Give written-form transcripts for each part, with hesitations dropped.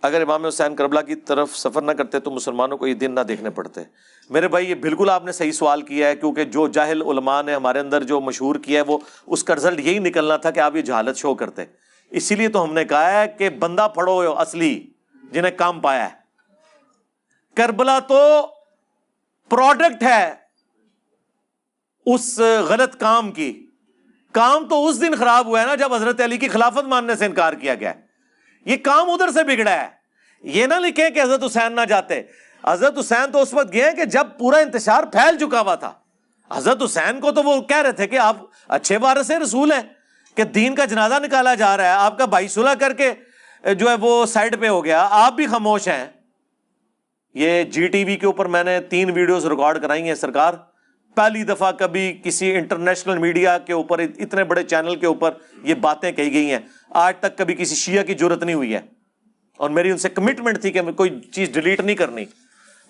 اگر امام حسین کربلا کی طرف سفر نہ کرتے تو مسلمانوں کو یہ دن نہ دیکھنے پڑتے. میرے بھائی یہ بالکل آپ نے صحیح سوال کیا ہے، کیونکہ جو جاہل علماء نے ہمارے اندر جو مشہور کیا ہے وہ اس کا رزلٹ یہی نکلنا تھا کہ آپ یہ جہالت شو کرتے. اسی لیے تو ہم نے کہا ہے کہ بندہ پڑھو اصلی جنہیں کام پایا ہے. کربلا تو پروڈکٹ ہے اس غلط کام کی. کام تو اس دن خراب ہوا ہے نا جب حضرت علی کی خلافت ماننے سے انکار کیا گیا. یہ کام ادھر سے بگڑا ہے. یہ نہ لکھیں کہ حضرت حسین نہ جاتے. حضرت حسین تو اس وقت گئے کہ جب پورا انتشار پھیل چکا ہوا تھا. حضرت حسین کو تو وہ کہہ رہے تھے کہ آپ اچھے وارث رسول ہیں کہ دین کا جنازہ نکالا جا رہا ہے، آپ کا بھائی صلح کر کے جو ہے وہ سائڈ پہ ہو گیا، آپ بھی خاموش ہیں. یہ جی ٹی وی کے اوپر میں نے 3 ویڈیوز ریکارڈ کرائی ہیں سرکار. پہلی دفعہ کبھی کسی انٹرنیشنل میڈیا کے اوپر، اتنے بڑے چینل کے اوپر یہ باتیں کہی گئی ہیں. آج تک کبھی کسی شیعہ کی جرت نہیں ہوئی ہے، اور میری ان سے کمٹمنٹ تھی کہ میں کوئی چیز ڈیلیٹ نہیں کرنی.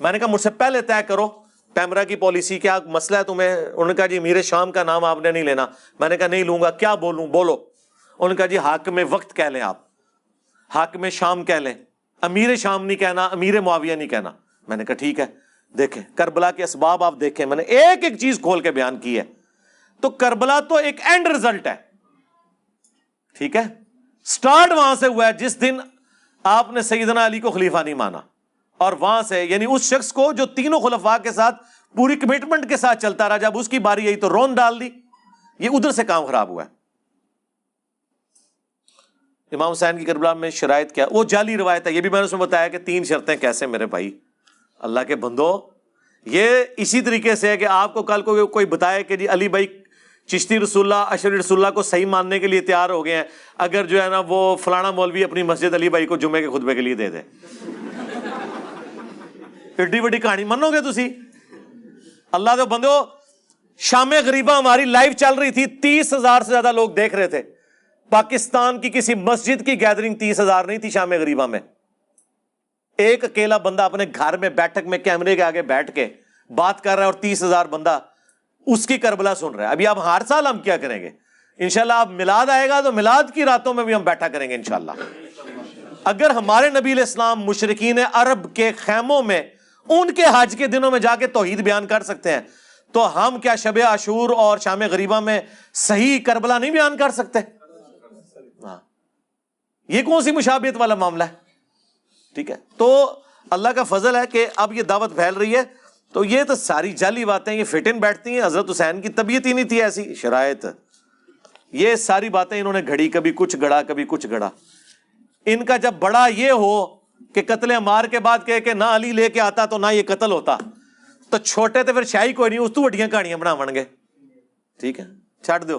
میں نے کہا مجھ سے پہلے طے کرو پیمرا کی پالیسی، کیا مسئلہ ہے تمہیں؟ انہوں نے کہا جی امیر شام کا نام آپ نے نہیں لینا. میں نے کہا نہیں لوں گا. کیا بولوں؟ بولو. انہوں نے کہا جی حاکم وقت کہہ لیں، آپ حاکم شام کہہ لیں، امیر شام نہیں کہنا، امیر معاویہ نہیں کہنا. میں نے کہا ٹھیک ہے. دیکھیں کربلا کے اسباب آپ دیکھیں، میں نے ایک ایک چیز کھول کے بیان کی ہے. تو کربلا تو ایک اینڈ رزلٹ ہے، ٹھیک ہے. سٹارٹ وہاں سے ہوا ہے جس دن آپ نے سیدنا علی کو خلیفہ نہیں مانا، اور وہاں سے یعنی اس شخص کو جو تینوں خلفاء کے ساتھ پوری کمٹمنٹ کے ساتھ چلتا رہا، جب اس کی باری آئی تو رون ڈال دی. یہ ادھر سے کام خراب ہوا ہے. امام حسین کی کربلا میں شرائط کیا؟ وہ جعلی روایت ہے. یہ بھی میں نے اس میں بتایا کہ 3 شرطیں کیسے. میرے بھائی اللہ کے بندو، یہ اسی طریقے سے ہے کہ آپ کو کل کو کوئی بتائے کہ جی علی بھائی چشتی رسول اللہ اشری رسول اللہ کو صحیح ماننے کے لیے تیار ہو گئے ہیں، اگر جو ہے نا وہ فلانا مولوی اپنی مسجد علی بھائی کو جمعے کے خطبے کے لیے دے دے. ایڈی بڑی کہانی منو گے تسی؟ اللہ کے بندو، شام غریبہ ہماری لائیو چل رہی تھی، 30,000 سے زیادہ لوگ دیکھ رہے تھے. پاکستان کی کسی مسجد کی گیدرنگ 30,000 نہیں تھی شام غریبہ میں. ایک اکیلا بندہ اپنے گھر میں بیٹھک میں کیمرے کے آگے بیٹھ کے بات کر رہا ہے، اور 30,000 بندہ اس کی کربلا سن رہا ہے. ابھی اب ہر سال ہم کیا کریں گے؟ انشاءاللہ اب میلاد آئے گا تو میلاد کی راتوں میں بھی ہم بیٹھا کریں گے انشاءاللہ. اگر ہمارے نبی علیہ السلام مشرکین عرب کے خیموں میں ان کے حج کے دنوں میں جا کے توحید بیان کر سکتے ہیں، تو ہم کیا شب عاشور اور شام غریبہ میں صحیح کربلا نہیں بیان کر سکتے؟ یہ کون سی مشابہت والا معاملہ ہے؟ ٹھیک ہے. تو اللہ کا فضل ہے کہ اب یہ دعوت پھیل رہی ہے. تو یہ تو ساری جعلی باتیں یہ فٹ ان بیٹھتی ہیں. حضرت حسین کی طبیعت ہی نہیں تھی ایسی شرائط. یہ ساری باتیں انہوں نے گھڑی، کبھی کچھ گھڑا کبھی کچھ گھڑا. ان کا جب بڑا یہ ہو کہ قتل عمار کے بعد کہے کہ نہ علی لے کے آتا تو نہ یہ قتل ہوتا، تو چھوٹے تو پھر شاہی کوئی نہیں، اس تو وڈیاں کہانیاں بناون گے. ٹھیک ہے، چھڈ دو.